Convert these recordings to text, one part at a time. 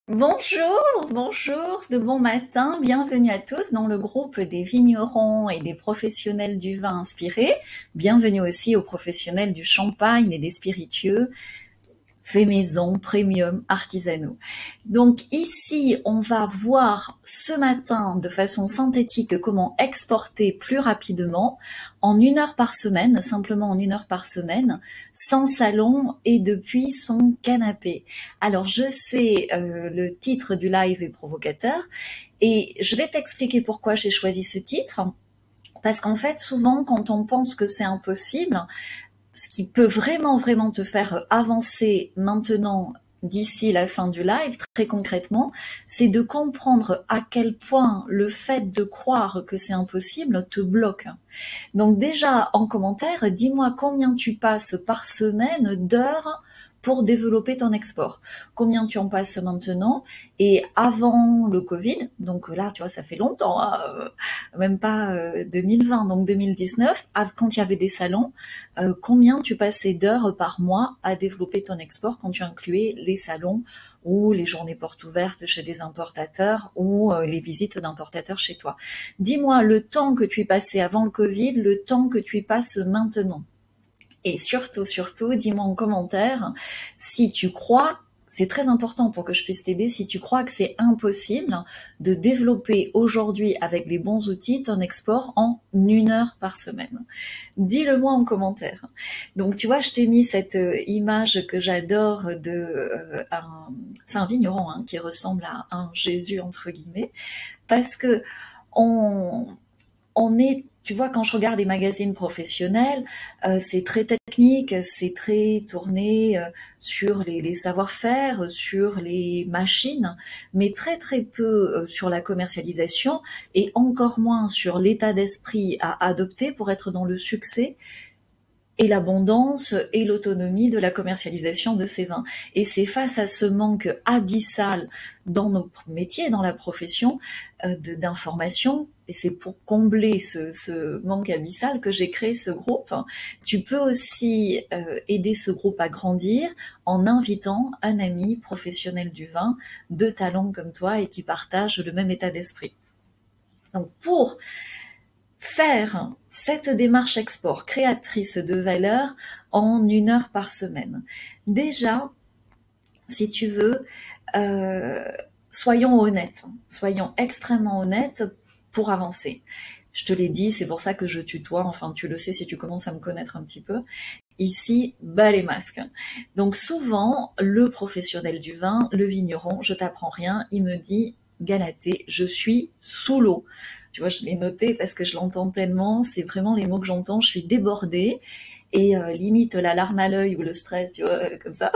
Bonjour, bonjour, de bon matin, bienvenue à tous dans le groupe des vignerons et des professionnels du vin inspiré. Bienvenue aussi aux professionnels du champagne et des spiritueux fait maison, premium, artisanaux. Donc ici, on va voir ce matin de façon synthétique comment exporter plus rapidement en 1 heure par semaine, simplement en 1 heure par semaine, sans salon et depuis son canapé. Alors je sais, le titre du live est provocateur et je vais t'expliquer pourquoi j'ai choisi ce titre. Parce qu'en fait, souvent, quand on pense que c'est impossible, ce qui peut vraiment te faire avancer maintenant d'ici la fin du live, très concrètement, c'est de comprendre à quel point le fait de croire que c'est impossible te bloque. Donc déjà, en commentaire, dis-moi combien tu passes par semaine d'heures pour développer ton export. Combien tu en passes maintenant? Et avant le Covid, donc là, tu vois, ça fait longtemps, hein, même pas 2020, donc 2019, quand il y avait des salons, combien tu passais d'heures par mois à développer ton export quand tu incluais les salons ou les journées portes ouvertes chez des importateurs ou les visites d'importateurs chez toi. Dis-moi le temps que tu y passais avant le Covid, le temps que tu y passes maintenant. Et surtout, dis-moi en commentaire si tu crois, c'est très important pour que je puisse t'aider, si tu crois que c'est impossible de développer aujourd'hui avec les bons outils ton export en 1 heure par semaine. Dis-le-moi en commentaire. Donc tu vois, je t'ai mis cette image que j'adore c'est un vigneron hein, qui ressemble à un Jésus entre guillemets, parce que on est, tu vois, quand je regarde les magazines professionnels, c'est très technique, c'est très tourné sur les savoir-faire, sur les machines, mais très peu sur la commercialisation et encore moins sur l'état d'esprit à adopter pour être dans le succès et l'abondance et l'autonomie de la commercialisation de ces vins. Et c'est face à ce manque abyssal dans notre métier, dans la profession, d'information, et c'est pour combler ce manque abyssal que j'ai créé ce groupe. Tu peux aussi aider ce groupe à grandir en invitant un ami professionnel du vin de talent comme toi et qui partage le même état d'esprit. Donc pour faire cette démarche export créatrice de valeur en 1 heure par semaine. Déjà, si tu veux, soyons honnêtes, soyons extrêmement honnêtes pour avancer. Je te l'ai dit, c'est pour ça que je tutoie, enfin tu le sais si tu commences à me connaître un petit peu. Ici, bas les masques. Donc souvent, le professionnel du vin, le vigneron, je t'apprends rien, il me dit Galatée, je suis sous l'eau. Tu vois, je l'ai noté parce que je l'entends tellement, c'est vraiment les mots que j'entends, je suis débordée et limite la larme à l'œil ou le stress, tu vois, comme ça.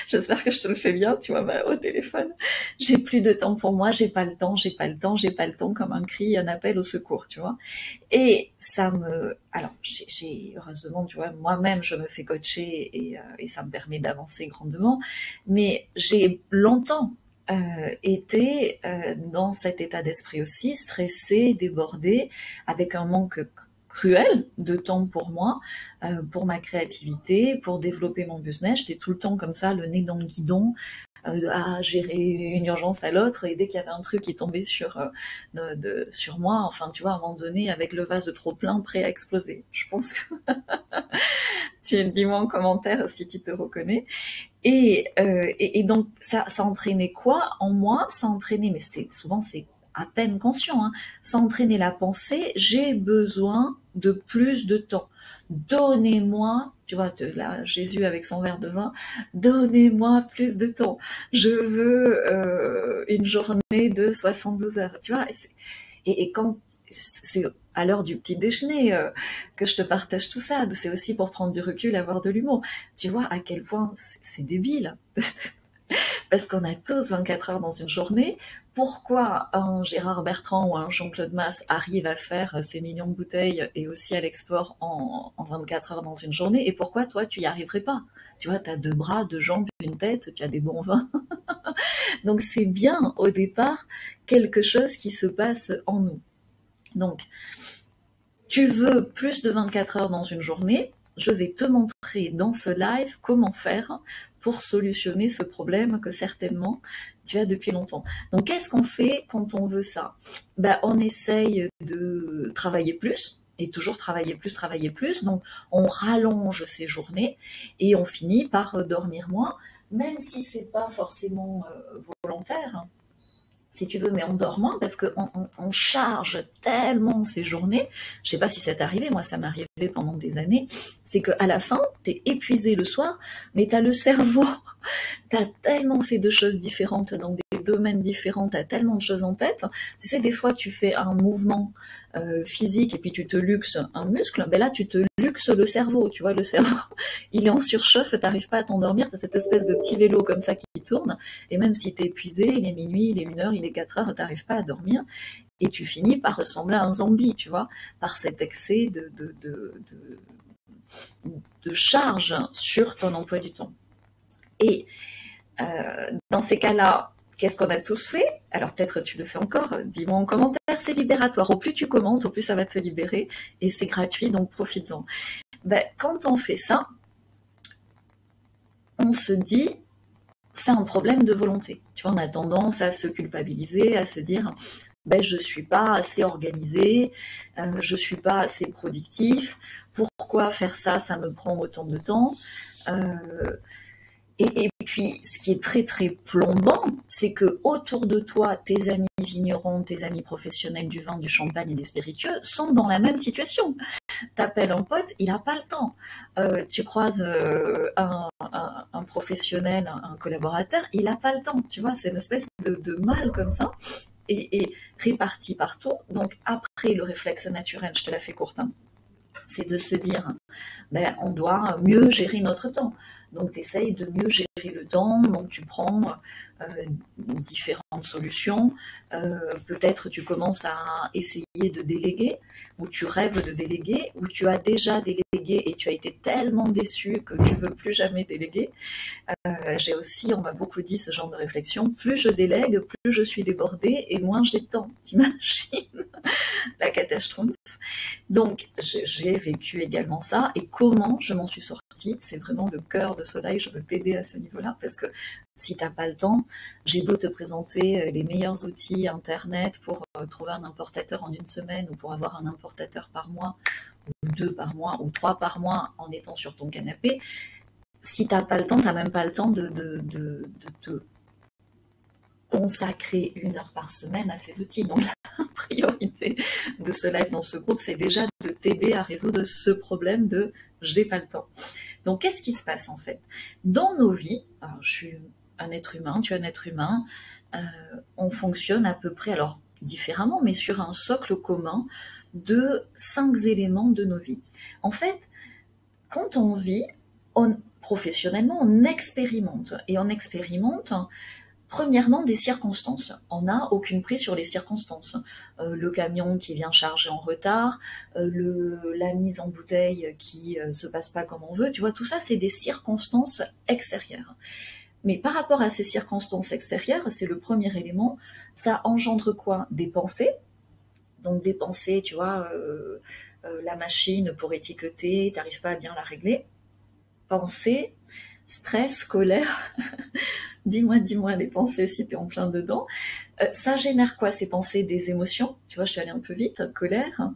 J'espère que je te le fais bien, tu vois, au téléphone. J'ai plus de temps pour moi, j'ai pas le temps, comme un cri, un appel au secours, tu vois. Et ça me, alors, heureusement, tu vois, moi-même, je me fais coacher et ça me permet d'avancer grandement. Mais j'ai longtemps été dans cet état d'esprit aussi, stressé, débordé, avec un manque cruel de temps pour moi, pour ma créativité, pour développer mon business. J'étais tout le temps comme ça, le nez dans le guidon, à gérer une urgence à l'autre, et dès qu'il y avait un truc qui tombait sur moi, enfin tu vois, à un moment donné, avec le vase trop plein, prêt à exploser. Je pense que tu dis-moi en commentaire si tu te reconnais. Et donc ça entraînait quoi en moi? Ça entraînait, mais souvent c'est à peine conscient, hein, ça entraînait la pensée, j'ai besoin de plus de temps. Donnez-moi, tu vois, là, Jésus avec son verre de vin, donnez-moi plus de temps. Je veux une journée de 72 heures, tu vois. Et quand c'est à l'heure du petit déjeuner que je te partage tout ça, c'est aussi pour prendre du recul, avoir de l'humour. Tu vois à quel point c'est débile. Parce qu'on a tous 24 heures dans une journée. Pourquoi un Gérard Bertrand ou un Jean-Claude Masse arrive à faire ces millions de bouteilles et aussi à l'export en 24 heures dans une journée, et pourquoi toi tu y arriverais pas? Tu vois, tu as 2 bras, 2 jambes, une tête, tu as des bons vins. Donc c'est bien au départ quelque chose qui se passe en nous. Donc, tu veux plus de 24 heures dans une journée, je vais te montrer montrer dans ce live comment faire pour solutionner ce problème que certainement tu as depuis longtemps. Donc qu'est-ce qu'on fait quand on veut ça? Ben, on essaye de travailler plus, et toujours travailler plus, donc on rallonge ses journées et on finit par dormir moins, même si c'est pas forcément volontaire, si tu veux, mais on dort moins parce qu'on charge tellement ces journées. Je sais pas si ça t'est arrivé, moi ça m'est arrivé pendant des années, c'est qu'à la fin, t'es épuisé le soir, mais t'as le cerveau, t'as tellement fait de choses différentes dans des domaines différents, t'as tellement de choses en tête. Tu sais, des fois tu fais un mouvement physique et puis tu te luxes un muscle, ben là tu te luxes le cerveau, tu vois, le cerveau, il est en surchauffe, t'arrives pas à t'endormir, t'as cette espèce de petit vélo comme ça qui tourne, et même si t'es épuisé, il est minuit, il est 1 heure, il est 4 heures, t'arrives pas à dormir, et tu finis par ressembler à un zombie, tu vois, par cet excès de charge sur ton emploi du temps. Et dans ces cas-là, qu'est-ce qu'on a tous fait? Alors peut-être tu le fais encore, dis-moi en commentaire, c'est libératoire. Au plus tu commentes, au plus ça va te libérer, et c'est gratuit, donc profites-en. Ben, quand on fait ça, on se dit, c'est un problème de volonté. Tu vois, on a tendance à se culpabiliser, à se dire, ben, je suis pas assez organisé, je suis pas assez productif, pourquoi faire ça, ça me prend autant de temps. Et puis, ce qui est très très plombant, c'est que autour de toi, tes amis vignerons, tes amis professionnels du vin, du champagne et des spiritueux sont dans la même situation. T'appelles un pote, il n'a pas le temps. Tu croises un professionnel, un collaborateur, il n'a pas le temps. Tu vois, c'est une espèce de mal comme ça, et réparti partout. Donc après, le réflexe naturel, je te la fais courte, hein, c'est de se dire, ben, on doit mieux gérer notre temps. Donc, tu essayes de mieux gérer le temps, donc tu prends différentes solutions. Peut-être tu commences à essayer de déléguer, ou tu rêves de déléguer, ou tu as déjà délégué et tu as été tellement déçu que tu ne veux plus jamais déléguer. J'ai aussi, on m'a beaucoup dit ce genre de réflexion, plus je délègue, plus je suis débordée et moins j'ai de temps. T'imagines la catastrophe? Donc, j'ai vécu également ça, et comment je m'en suis sortie, c'est vraiment le cœur de Soleil, je veux t'aider à ce niveau-là, parce que si t'as pas le temps, j'ai beau te présenter les meilleurs outils internet pour trouver un importateur en 1 semaine, ou pour avoir un importateur par mois, ou 2 par mois, ou 3 par mois en étant sur ton canapé, si t'as pas le temps, t'as même pas le temps de te consacrer 1 heure par semaine à ces outils. Donc la priorité de ce live dans ce groupe, c'est déjà de t'aider à résoudre ce problème de j'ai pas le temps. Donc qu'est-ce qui se passe en fait? Dans nos vies, alors, je suis un être humain, tu es un être humain, on fonctionne à peu près, alors différemment, mais sur un socle commun de 5 éléments de nos vies. En fait, quand on vit, professionnellement, on expérimente, et on expérimente premièrement des circonstances. On n'a aucune prise sur les circonstances. Le camion qui vient charger en retard, la mise en bouteille qui se passe pas comme on veut, tu vois, tout ça c'est des circonstances extérieures. Mais par rapport à ces circonstances extérieures, c'est le premier élément, ça engendre quoi? Des pensées. Donc des pensées, tu vois, la machine pour étiqueter, t'arrives pas à bien la régler. Pensées, stress, colère. Dis-moi les pensées si tu es en plein dedans. Ça génère quoi, ces pensées? Des émotions, tu vois, je suis allée un peu vite, colère,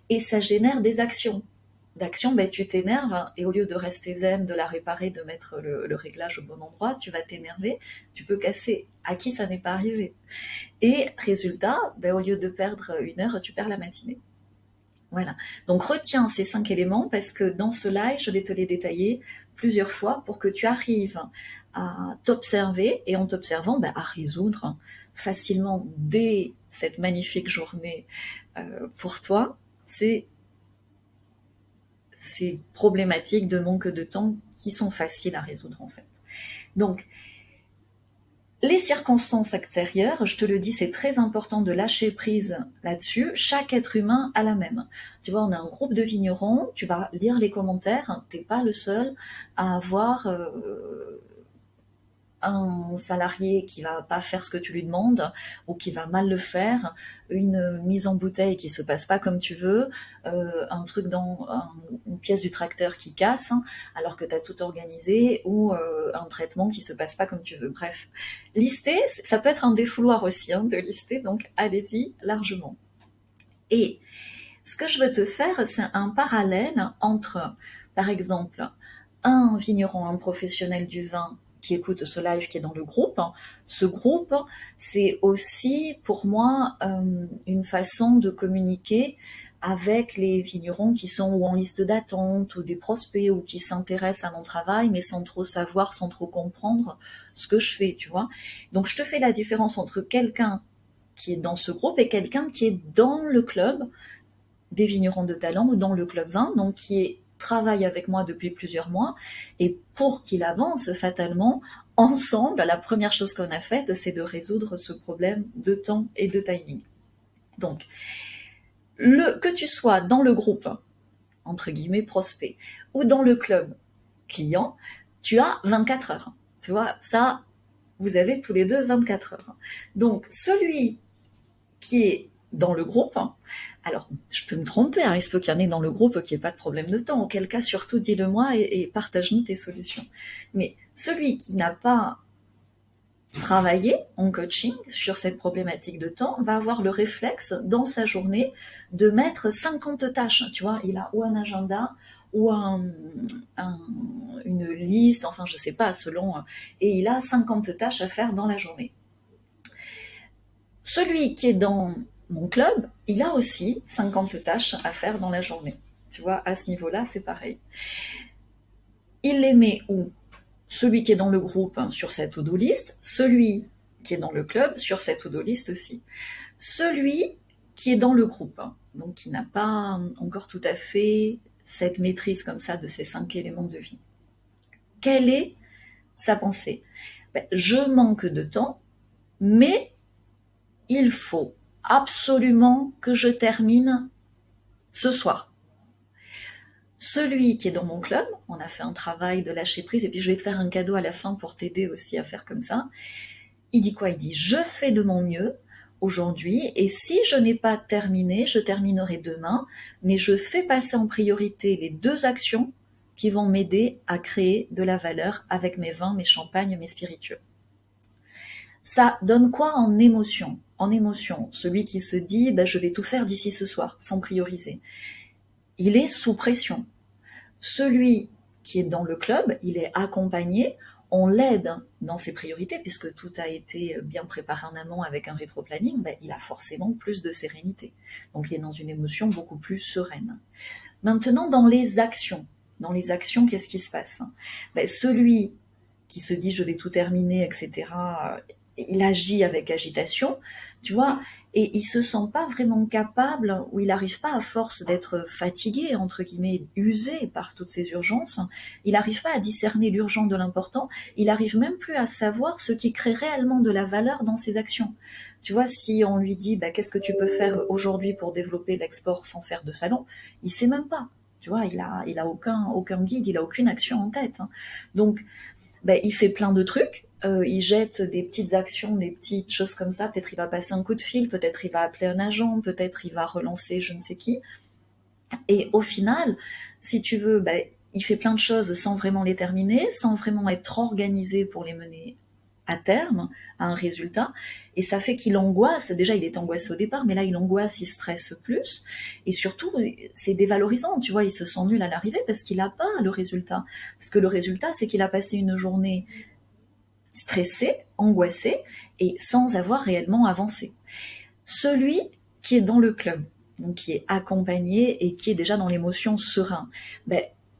et ça génère des actions. D'action, ben, tu t'énerves, et au lieu de rester zen, de la réparer, de mettre le réglage au bon endroit, tu vas t'énerver, tu peux casser. À qui ça n'est pas arrivé? Et résultat, ben, au lieu de perdre 1 heure, tu perds la matinée. Voilà. Donc retiens ces 5 éléments, parce que dans ce live, je vais te les détailler plusieurs fois pour que tu arrives à t'observer, et en t'observant, ben, à résoudre facilement dès cette magnifique journée pour toi ces problématiques de manque de temps qui sont faciles à résoudre en fait. Donc, les circonstances extérieures, je te le dis, c'est très important de lâcher prise là-dessus. Chaque être humain a la même. Tu vois, on a un groupe de vignerons, tu vas lire les commentaires, t'es pas le seul à avoir un salarié qui va pas faire ce que tu lui demandes ou qui va mal le faire, une mise en bouteille qui se passe pas comme tu veux, un truc une pièce du tracteur qui casse alors que tu as tout organisé ou un traitement qui se passe pas comme tu veux. Bref, lister, ça peut être un défouloir aussi de lister, donc allez-y largement. Et ce que je veux te faire, c'est un parallèle entre, par exemple, un vigneron, un professionnel du vin qui écoute ce live, qui est dans le groupe. Ce groupe, c'est aussi pour moi une façon de communiquer avec les vignerons qui sont ou en liste d'attente ou des prospects ou qui s'intéressent à mon travail mais sans trop savoir, sans trop comprendre ce que je fais, tu vois. Donc je te fais la différence entre quelqu'un qui est dans ce groupe et quelqu'un qui est dans le club des vignerons de talent ou dans le club vin, donc qui travaille avec moi depuis plusieurs mois, et pour qu'il avance fatalement, ensemble, la première chose qu'on a faite, c'est de résoudre ce problème de temps et de timing. Donc, que tu sois dans le groupe, entre guillemets, prospect, ou dans le club client, tu as 24 heures. Tu vois, ça, vous avez tous les deux 24 heures. Donc, celui qui est dans le groupe, alors je peux me tromper, il se peut qu'il y en ait dans le groupe qui n'ait pas de problème de temps, auquel cas surtout dis-le-moi et partage-nous tes solutions. Mais celui qui n'a pas travaillé en coaching sur cette problématique de temps va avoir le réflexe dans sa journée de mettre 50 tâches, tu vois, il a ou un agenda ou une liste, enfin je sais pas, selon, et il a 50 tâches à faire dans la journée. Celui qui est dans mon club, il a aussi 50 tâches à faire dans la journée. Tu vois, à ce niveau-là, c'est pareil. Il les met où? Celui qui est dans le groupe sur cette to-do list, celui qui est dans le club sur cette to-do list aussi. Celui qui est dans le groupe, donc qui n'a pas encore tout à fait cette maîtrise comme ça de ces 5 éléments de vie. Quelle est sa pensée? Je manque de temps, mais il faut absolument que je termine ce soir. Celui qui est dans mon club, on a fait un travail de lâcher prise, et puis je vais te faire un cadeau à la fin pour t'aider aussi à faire comme ça. Il dit quoi? Il dit, je fais de mon mieux aujourd'hui, et si je n'ai pas terminé, je terminerai demain, mais je fais passer en priorité les 2 actions qui vont m'aider à créer de la valeur avec mes vins, mes champagnes, mes spiritueux. Ça donne quoi en émotion? En émotion, celui qui se dit je vais tout faire d'ici ce soir, sans prioriser, il est sous pression. Celui qui est dans le club, il est accompagné, on l'aide dans ses priorités, puisque tout a été bien préparé en amont avec un rétro-planning, il a forcément plus de sérénité. Donc il est dans une émotion beaucoup plus sereine. Maintenant, dans les actions, qu'est-ce qui se passe? Celui qui se dit je vais tout terminer, etc., il agit avec agitation, tu vois, et il se sent pas vraiment capable, ou il n'arrive pas, à force d'être fatigué, entre guillemets, usé par toutes ces urgences, il n'arrive pas à discerner l'urgent de l'important, il n'arrive même plus à savoir ce qui crée réellement de la valeur dans ses actions. Tu vois, si on lui dit qu'est-ce que tu peux faire aujourd'hui pour développer l'export sans faire de salon, il sait même pas. Tu vois, il a aucun guide, il a aucune action en tête. Donc, il fait plein de trucs, il jette des petites actions, des petites choses comme ça, peut-être il va passer un coup de fil, peut-être il va appeler un agent, peut-être il va relancer je ne sais qui, et au final, si tu veux, il fait plein de choses sans vraiment les terminer, sans vraiment être organisé pour les mener à terme, à un résultat, et ça fait qu'il angoisse. Déjà, il est angoissé au départ, mais là, il angoisse, il stresse plus, et surtout, c'est dévalorisant, tu vois, il se sent nul à l'arrivée parce qu'il n'a pas le résultat. Parce que le résultat, c'est qu'il a passé une journée stressé, angoissé, et sans avoir réellement avancé. Celui qui est dans le club, donc qui est accompagné et qui est déjà dans l'émotion serein,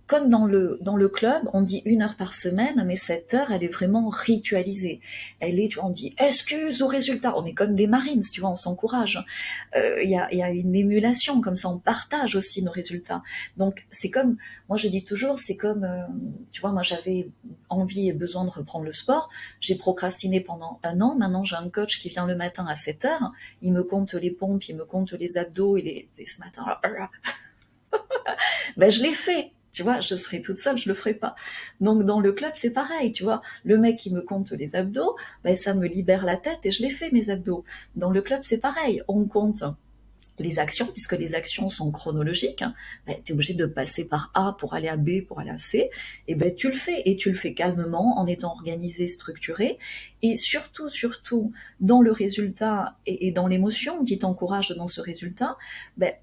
comme dans le club, on dit 1 heure par semaine, mais cette heure, elle est vraiment ritualisée. On dit excuse au résultat. On est comme des Marines, tu vois, on s'encourage. Il y a une émulation, comme ça, on partage aussi nos résultats. Donc, c'est comme, moi je dis toujours, c'est comme, tu vois, moi j'avais envie et besoin de reprendre le sport. J'ai procrastiné pendant 1 an. Maintenant, j'ai un coach qui vient le matin à 7 heures. Il me compte les pompes, il me compte les abdos et ce matin, je l'ai fait. Tu vois, je serai toute seule, je le ferai pas. Donc dans le club, c'est pareil, tu vois. Le mec qui me compte les abdos, ben, ça me libère la tête et je les fais mes abdos. Dans le club, c'est pareil. On compte les actions, puisque les actions sont chronologiques, hein, ben, tu es obligé de passer par A pour aller à B, pour aller à C, et ben tu le fais, et tu le fais calmement, en étant organisé, structuré, et surtout, surtout, dans le résultat et dans l'émotion qui t'encourage dans ce résultat, ben,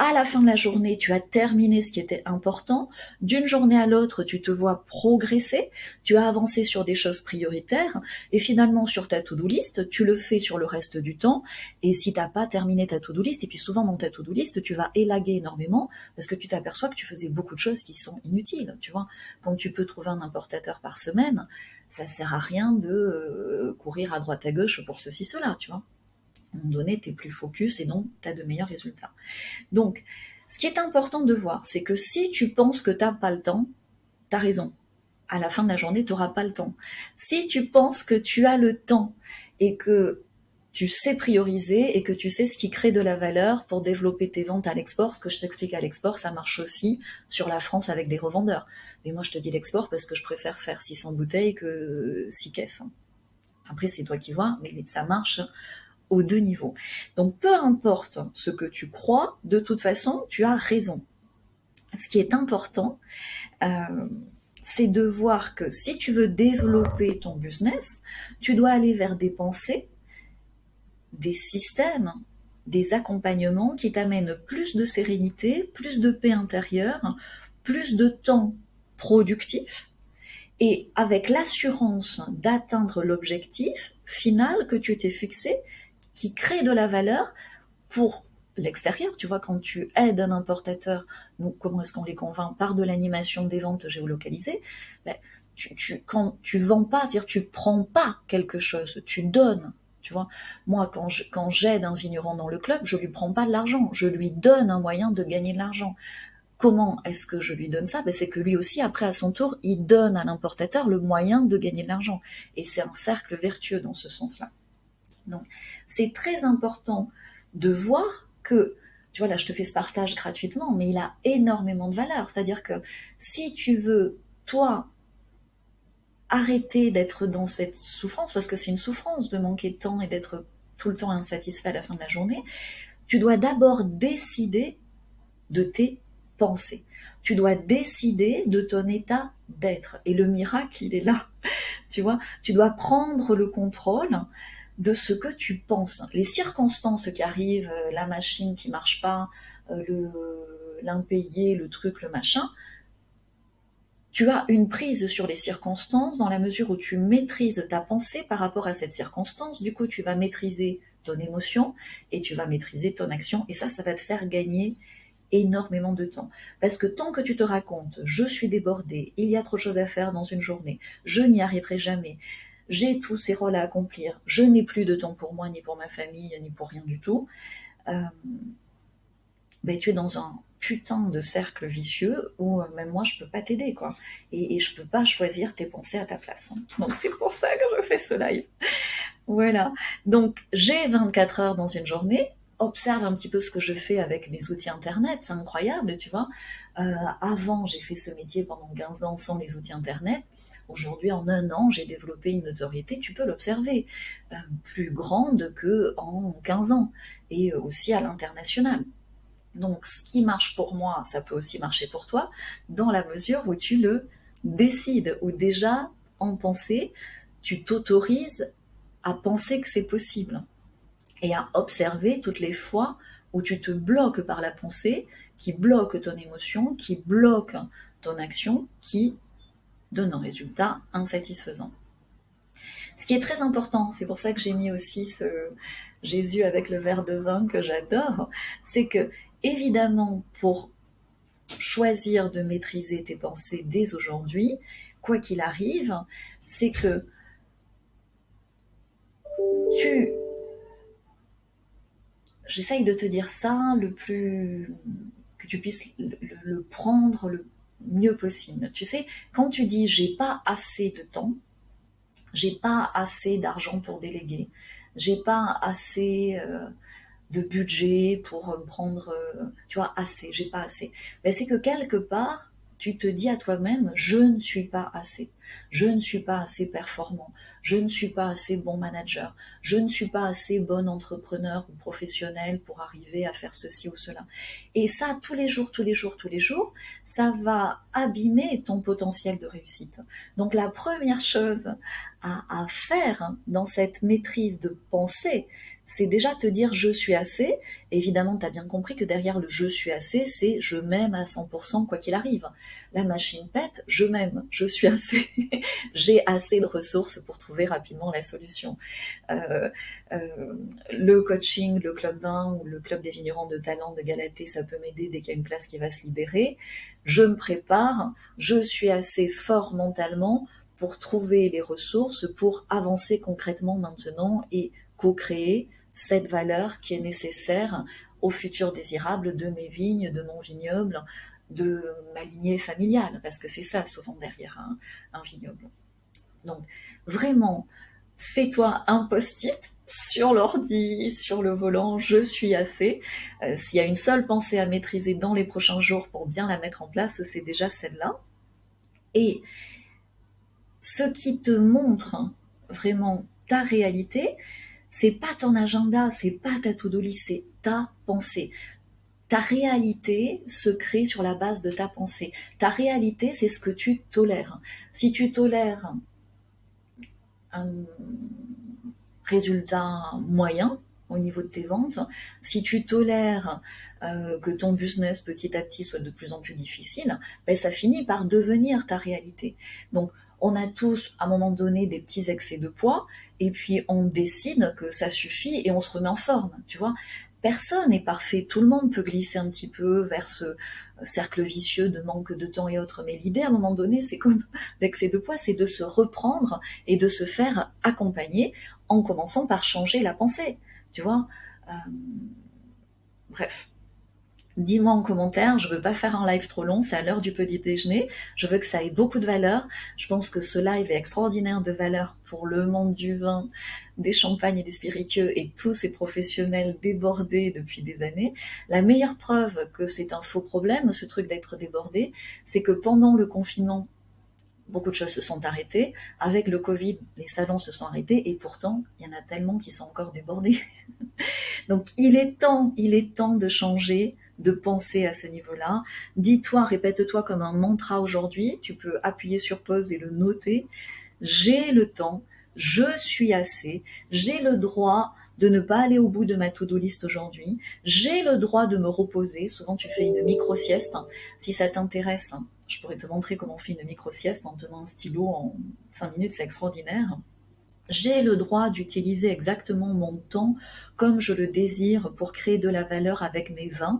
à la fin de la journée, tu as terminé ce qui était important. D'une journée à l'autre, tu te vois progresser. Tu as avancé sur des choses prioritaires. Et finalement, sur ta to-do list, tu le fais sur le reste du temps. Et si t'as pas terminé ta to-do list, et puis souvent dans ta to-do list, tu vas élaguer énormément parce que tu t'aperçois que tu faisais beaucoup de choses qui sont inutiles. Tu vois, quand tu peux trouver un importateur par semaine, ça sert à rien de courir à droite à gauche pour ceci, cela, tu vois. À un moment donné, tu es plus focus et donc tu as de meilleurs résultats. Donc, ce qui est important de voir, c'est que si tu penses que tu n'as pas le temps, tu as raison. À la fin de la journée, tu n'auras pas le temps. Si tu penses que tu as le temps et que tu sais prioriser et que tu sais ce qui crée de la valeur pour développer tes ventes à l'export, ce que je t'explique à l'export, ça marche aussi sur la France avec des revendeurs. Mais moi, je te dis l'export parce que je préfère faire 600 bouteilles que 6 caisses. Après, c'est toi qui vois, mais ça marche aux deux niveaux. Donc peu importe ce que tu crois, de toute façon, tu as raison. Ce qui est important, c'est de voir que si tu veux développer ton business, tu dois aller vers des pensées, des systèmes, des accompagnements qui t'amènent plus de sérénité, plus de paix intérieure, plus de temps productif, et avec l'assurance d'atteindre l'objectif final que tu t'es fixé, qui crée de la valeur pour l'extérieur. Tu vois, quand tu aides un importateur, nous, comment est-ce qu'on les convainc? Par de l'animation des ventes géolocalisées. Ben, quand tu vends pas, c'est-à-dire tu prends pas quelque chose, tu donnes. Tu vois, moi, quand j'aide un vigneron dans le club, je lui prends pas de l'argent, je lui donne un moyen de gagner de l'argent. Comment est-ce que je lui donne ça? Ben, c'est que lui aussi, après, à son tour, il donne à l'importateur le moyen de gagner de l'argent. Et c'est un cercle vertueux dans ce sens-là. Donc, c'est très important de voir que, tu vois, là, je te fais ce partage gratuitement, mais il a énormément de valeur. C'est-à-dire que si tu veux, toi, arrêter d'être dans cette souffrance, parce que c'est une souffrance de manquer de temps et d'être tout le temps insatisfait à la fin de la journée, tu dois d'abord décider de tes pensées. Tu dois décider de ton état d'être. Et le miracle, il est là. Tu vois, tu dois prendre le contrôle de ce que tu penses. Les circonstances qui arrivent, la machine qui marche pas, l'impayé, le truc, le machin, tu as une prise sur les circonstances dans la mesure où tu maîtrises ta pensée par rapport à cette circonstance. Du coup, tu vas maîtriser ton émotion et tu vas maîtriser ton action. Et ça va te faire gagner énormément de temps. Parce que tant que tu te racontes, je suis débordée, il y a trop de choses à faire dans une journée, je n'y arriverai jamais, j'ai tous ces rôles à accomplir, je n'ai plus de temps pour moi, ni pour ma famille, ni pour rien du tout, ben, tu es dans un putain de cercle vicieux où même moi je peux pas t'aider, quoi. Et je peux pas choisir tes pensées à ta place. Donc c'est pour ça que je fais ce live. Voilà. Donc j'ai 24 heures dans une journée. Observe un petit peu ce que je fais avec mes outils internet, c'est incroyable, tu vois. Avant, j'ai fait ce métier pendant 15 ans sans les outils internet. Aujourd'hui, en un an, j'ai développé une notoriété, tu peux l'observer, plus grande qu'en 15 ans, et aussi à l'international. Donc, ce qui marche pour moi, ça peut aussi marcher pour toi, dans la mesure où tu le décides, où déjà, en pensée, tu t'autorises à penser que c'est possible et à observer toutes les fois où tu te bloques par la pensée, qui bloque ton émotion, qui bloque ton action, qui donne un résultat insatisfaisant. Ce qui est très important, c'est pour ça que j'ai mis aussi ce Jésus avec le verre de vin que j'adore, c'est que, évidemment, pour choisir de maîtriser tes pensées dès aujourd'hui, quoi qu'il arrive, c'est que j'essaye de te dire ça que tu puisses le prendre le mieux possible. Tu sais, quand tu dis j'ai pas assez de temps, j'ai pas assez d'argent pour déléguer, j'ai pas assez de budget pour prendre, tu vois, assez, j'ai pas assez. Ben, c'est que quelque part, tu te dis à toi-même, je ne suis pas assez, je ne suis pas assez performant, je ne suis pas assez bon manager, je ne suis pas assez bon entrepreneur ou professionnel pour arriver à faire ceci ou cela. Et ça, tous les jours, tous les jours, tous les jours, ça va abîmer ton potentiel de réussite. Donc la première chose à faire dans cette maîtrise de pensée, c'est déjà te dire je suis assez. Évidemment, tu as bien compris que derrière le je suis assez, c'est je m'aime à 100% quoi qu'il arrive. La machine pète, je m'aime, je suis assez. J'ai assez de ressources pour trouver rapidement la solution. Euh, le coaching, le club 20 ou le club des vignerons de talent de Galatée, ça peut m'aider dès qu'il y a une place qui va se libérer. Je me prépare, je suis assez fort mentalement pour trouver les ressources, pour avancer concrètement maintenant et co-créer cette valeur qui est nécessaire au futur désirable de mes vignes, de mon vignoble, de ma lignée familiale, parce que c'est ça souvent derrière un vignoble. Donc vraiment, fais-toi un post-it sur l'ordi, sur le volant, je suis assez. S'il y a une seule pensée à maîtriser dans les prochains jours pour bien la mettre en place, c'est déjà celle-là. Et ce qui te montre vraiment ta réalité, c'est pas ton agenda, c'est pas ta to-do list, c'est ta pensée. Ta réalité se crée sur la base de ta pensée. Ta réalité, c'est ce que tu tolères. Si tu tolères un résultat moyen au niveau de tes ventes, si tu tolères que ton business petit à petit soit de plus en plus difficile, ben ça finit par devenir ta réalité. Donc on a tous à un moment donné des petits excès de poids et puis on décide que ça suffit et on se remet en forme, tu vois. Personne n'est parfait, tout le monde peut glisser un petit peu vers ce cercle vicieux de manque de temps et autres, mais l'idée à un moment donné, c'est comme l'excès de poids, c'est de se reprendre et de se faire accompagner en commençant par changer la pensée, tu vois. Bref. Dis-moi en commentaire, je veux pas faire un live trop long, c'est à l'heure du petit déjeuner, je veux que ça ait beaucoup de valeur, je pense que ce live est extraordinaire de valeur pour le monde du vin, des champagnes et des spiritueux et tous ces professionnels débordés depuis des années. La meilleure preuve que c'est un faux problème, ce truc d'être débordé, c'est que pendant le confinement, beaucoup de choses se sont arrêtées, avec le Covid, les salons se sont arrêtés et pourtant, il y en a tellement qui sont encore débordés. Donc il est temps de changer, de penser à ce niveau-là. Dis-toi, répète-toi comme un mantra aujourd'hui, tu peux appuyer sur pause et le noter. J'ai le temps, je suis assez, j'ai le droit de ne pas aller au bout de ma to-do list aujourd'hui, j'ai le droit de me reposer. Souvent tu fais une micro-sieste, si ça t'intéresse, je pourrais te montrer comment on fait une micro-sieste en tenant un stylo en 5 minutes, c'est extraordinaire. J'ai le droit d'utiliser exactement mon temps comme je le désire pour créer de la valeur avec mes vins.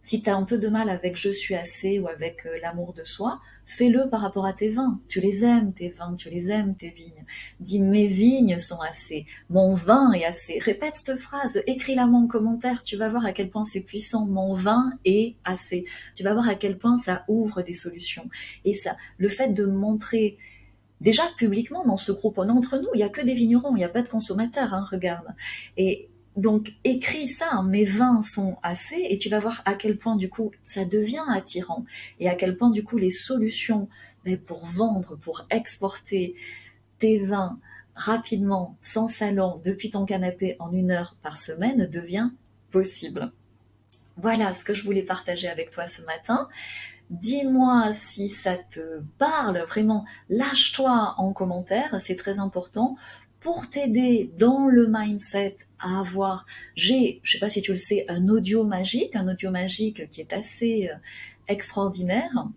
Si tu as un peu de mal avec je suis assez ou avec l'amour de soi, fais-le par rapport à tes vins. Tu les aimes, tes vins, tu les aimes, tes vignes. Dis mes vignes sont assez, mon vin est assez. Répète cette phrase, écris-la moi en commentaire, tu vas voir à quel point c'est puissant. Mon vin est assez. Tu vas voir à quel point ça ouvre des solutions. Et ça, le fait de montrer déjà publiquement dans ce groupe, on est entre nous, il n'y a que des vignerons, il n'y a pas de consommateurs, hein, regarde. Et donc écris ça, mes vins sont assez, et tu vas voir à quel point du coup ça devient attirant, et à quel point du coup les solutions pour vendre, pour exporter tes vins rapidement, sans salon, depuis ton canapé en 1 heure par semaine devient possible. Voilà ce que je voulais partager avec toi ce matin. Dis-moi si ça te parle, vraiment, lâche-toi en commentaire, c'est très important pour t'aider dans le mindset à avoir, je sais pas si tu le sais, un audio magique qui est assez extraordinaire,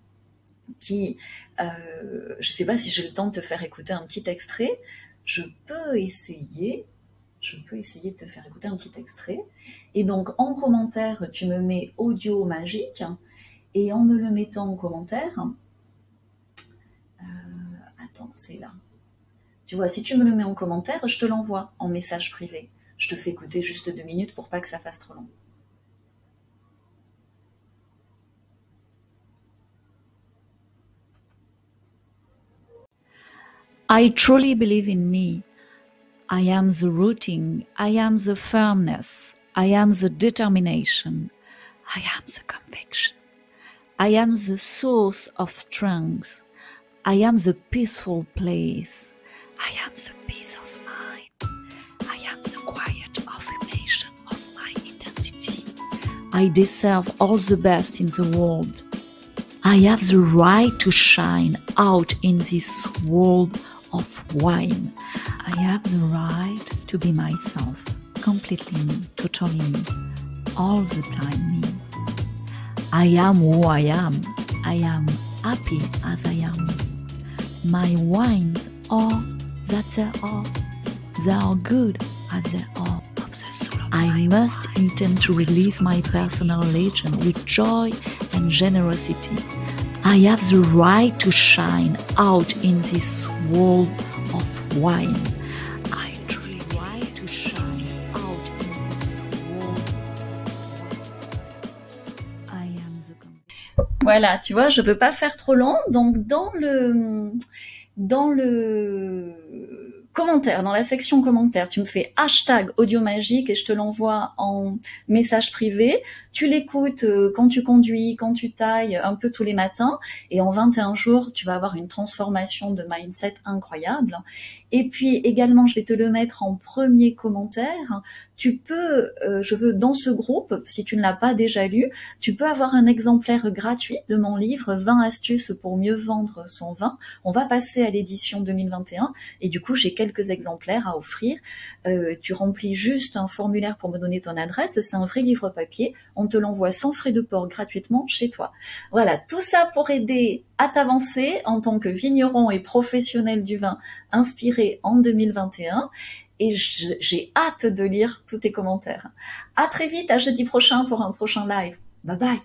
qui, je sais pas si j'ai le temps de te faire écouter un petit extrait, je peux essayer de te faire écouter un petit extrait, et donc en commentaire, tu me mets audio magique, et en me le mettant en commentaire, attends, c'est là. Tu vois, si tu me le mets en commentaire, je te l'envoie en message privé. Je te fais écouter juste 2 minutes pour pas que ça fasse trop long. I truly believe in me. I am the rooting. I am the firmness. I am the determination. I am the conviction. I am the source of strength. I am the peaceful place. I am the peace of mind. I am the quiet affirmation of my identity. I deserve all the best in the world. I have the right to shine out in this world of wine. I have the right to be myself, completely me, totally me, all the time me. I am who I am. I am happy as I am. My wines are that they are. They are good as they are. I must intend to release my personal legend with joy and generosity. I have the right to shine out in this world of wine. I truly right to shine out in this world of wine. I am the... Voilà, tu vois, je peux pas faire trop long, donc dans le commentaire, dans la section commentaires, tu me fais hashtag audio magique et je te l'envoie en message privé. Tu l'écoutes quand tu conduis, quand tu tailles, un peu tous les matins. Et en 21 jours, tu vas avoir une transformation de mindset incroyable. Et puis également, je vais te le mettre en premier commentaire. Tu peux, je veux dans ce groupe, si tu ne l'as pas déjà lu, tu peux avoir un exemplaire gratuit de mon livre 20 astuces pour mieux vendre son vin. On va passer à l'édition 2021 et du coup, j'ai quelques exemplaires à offrir. Tu remplis juste un formulaire pour me donner ton adresse. C'est un vrai livre papier. On te l'envoie sans frais de port gratuitement chez toi. Voilà, tout ça pour aider à t'avancer en tant que vigneron et professionnel du vin inspiré en 2021. Et j'ai hâte de lire tous tes commentaires. À très vite, à jeudi prochain pour un prochain live. Bye bye.